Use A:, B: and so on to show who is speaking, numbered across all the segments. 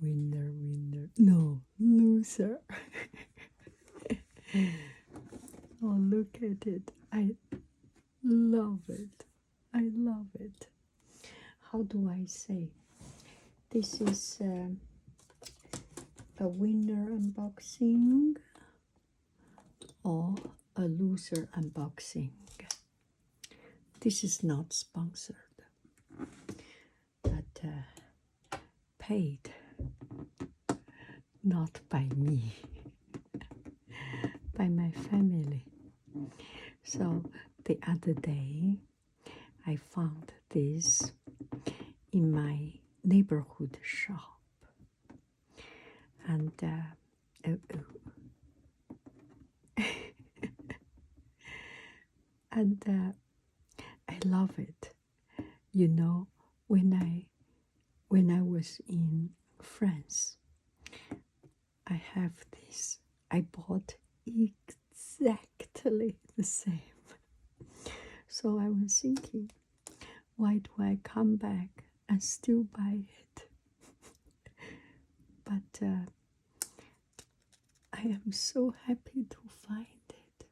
A: winner, winner. No, loser. Oh, look at it. I love it. I love it. How do I say? This is a winner unboxing or a loser unboxing. This is not sponsored, but paid, not by me, by my family. So the other day, I found this in my neighborhood shop, and and I love it. You know, when I was in France, I have this. I bought exactly the same. So I was thinking, why do I come back and still buy it? But I am so happy to find it.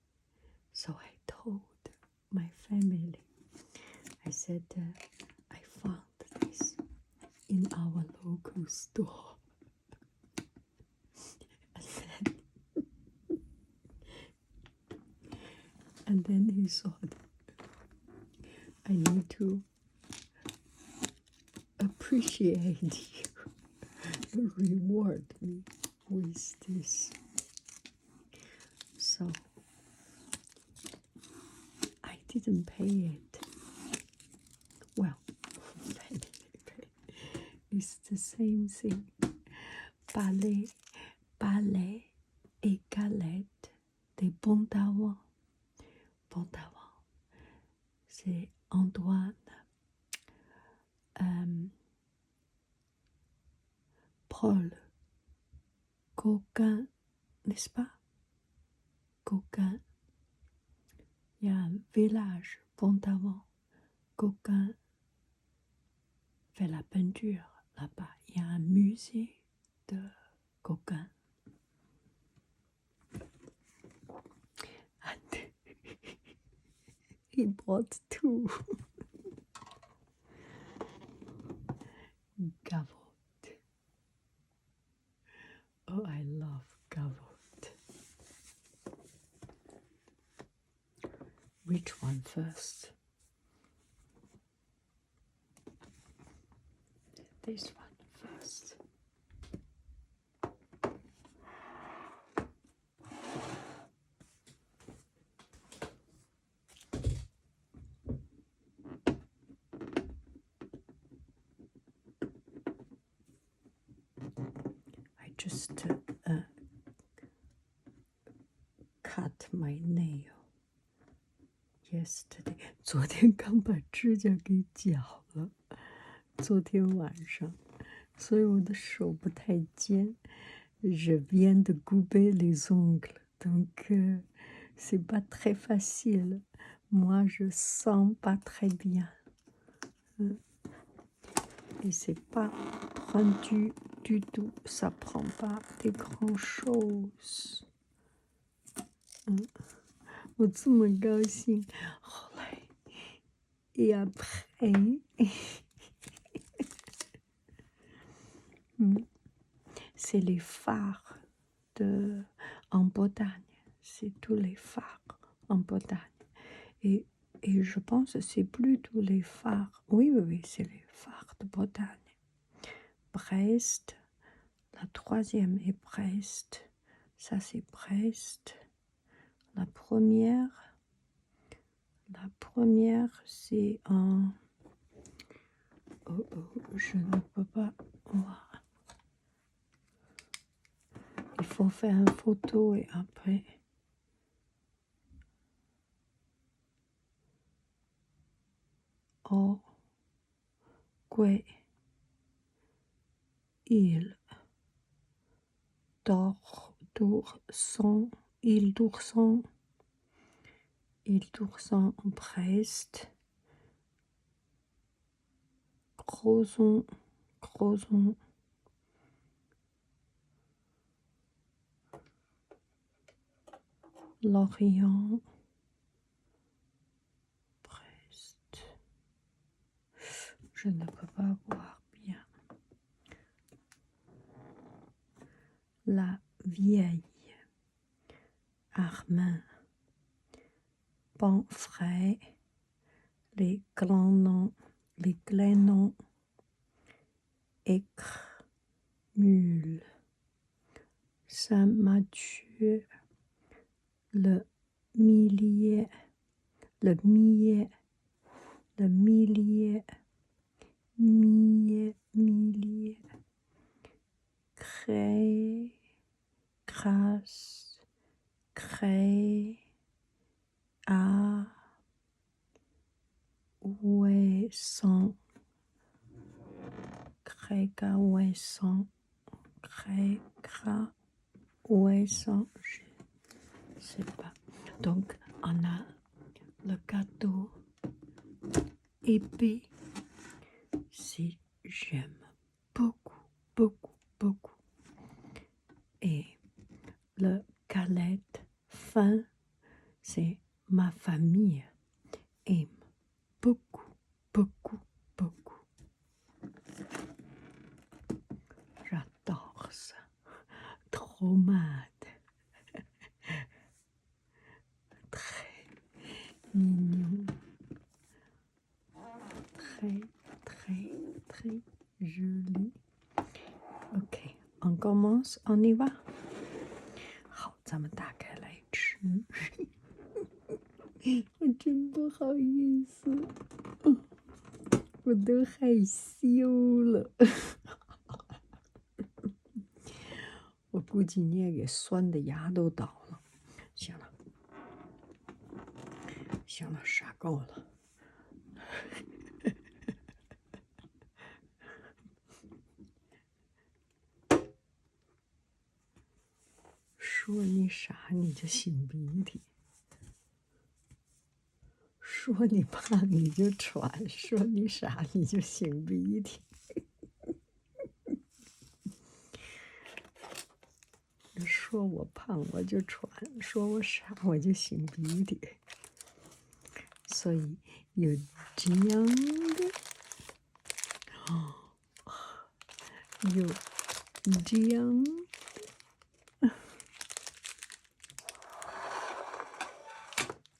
A: So I told my family. I said, I found this in our local store. And then he thought, I need to appreciate you, reward me with this. So I didn't pay it. Well, it's the same thing. Palet et galettes des bons d'avant. Bon d'avant, c'est Antoine Paul Gauguin, n'est-ce pas? Gauguin. Il y a un village, Bon d'avant. Gauguin fait la peinture là-bas. Il y a un musée de Gauguin. And he bought two. Gavotte. Oh, I love gavotte. Which one first? This one first. I just cut my nail yesterday. 昨天刚把指甲给绞了，昨天晚上，所以我的手不太尖。Je viens de couper les ongles, donc c'est pas très facile. Moi, je sens pas très bien. Et c'est pas rendu du tout. Ça prend pas des grandes choses. 我这么高兴，后来et après, c'est les phares en Bretagne. C'est tous les phares en Bretagne. Et je pense que c'est plus tous les phares. Oui, c'est les phares de Bretagne. Brest, la troisième est Brest. Ça, c'est Brest. La première, c'est en... Oh, je ne peux pas voir. Il faut faire une photo et après... Oh, ouais. Île d'Ourson, île d'Ourson, Brest, Crozon, Lorient, Brest. Je ne peux pas voir bien. La Vieille, Armin, Panfray, les Glenons, Écre, Mule, Saint-Mathieu, le Millier, Cré, Crasse, Cré, A, Ouessant, Créca, Ouessant, Crécra, Ouessant, je ne sais pas. Donc, on a le gâteau épais. Si j'aime beaucoup, beaucoup, beaucoup. Et le galette fin, c'est ma famille aime beaucoup, beaucoup, beaucoup. J'adore ça. Traou Mad. Très mignon. Très, très, très joli. OK, on commence, on y va. 好，咱们打开来吃。我真不好意思，我都害羞了。我估计你也给酸的牙都倒了。行了，行了，傻够了。说你傻你就擤鼻涕，说你胖你就喘，说你傻你就擤鼻涕。说我胖我就喘，说我傻我就擤鼻涕。所以有这样的，有这样。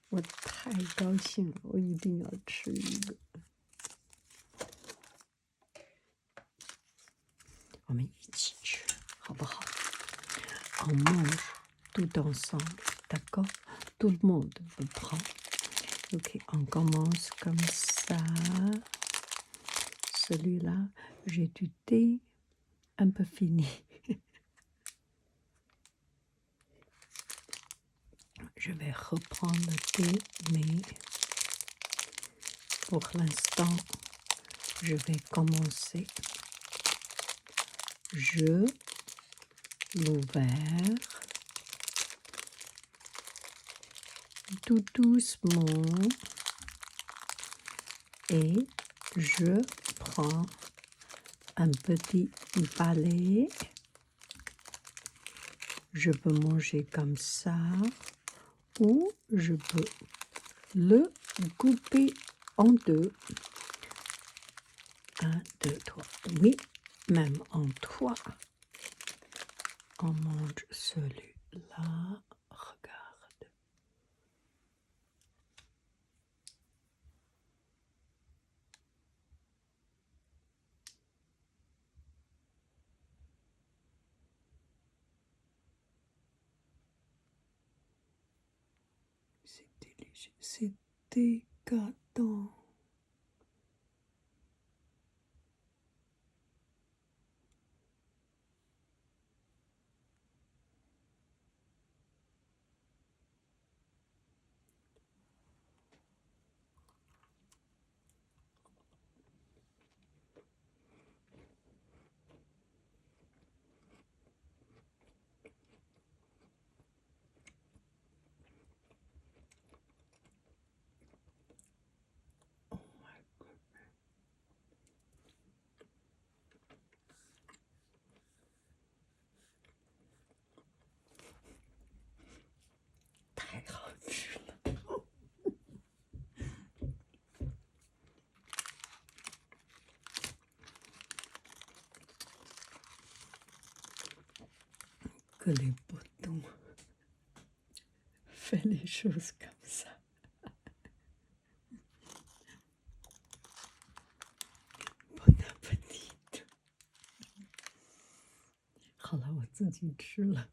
A: 我太高兴了，我一定要吃一个。我们一起吃，好不好？On mange tout ensemble, d'accord? Tout le monde le prend. Ok, on commence comme ça. Celui-là, j'ai du thé un peu fini. Je vais reprendre le thé, mais pour l'instant, je vais commencer. Je l'ouvre tout doucement et je prends un petit palet. Je peux manger comme ça ou je peux le couper en deux. 1, 2, 3. Oui, même en 3. On mange celui-là. Regarde. C'est délicieux. C'est décadent. les boutons. Fais les choses comme ça. Bon appétit. 好了，我自己吃了。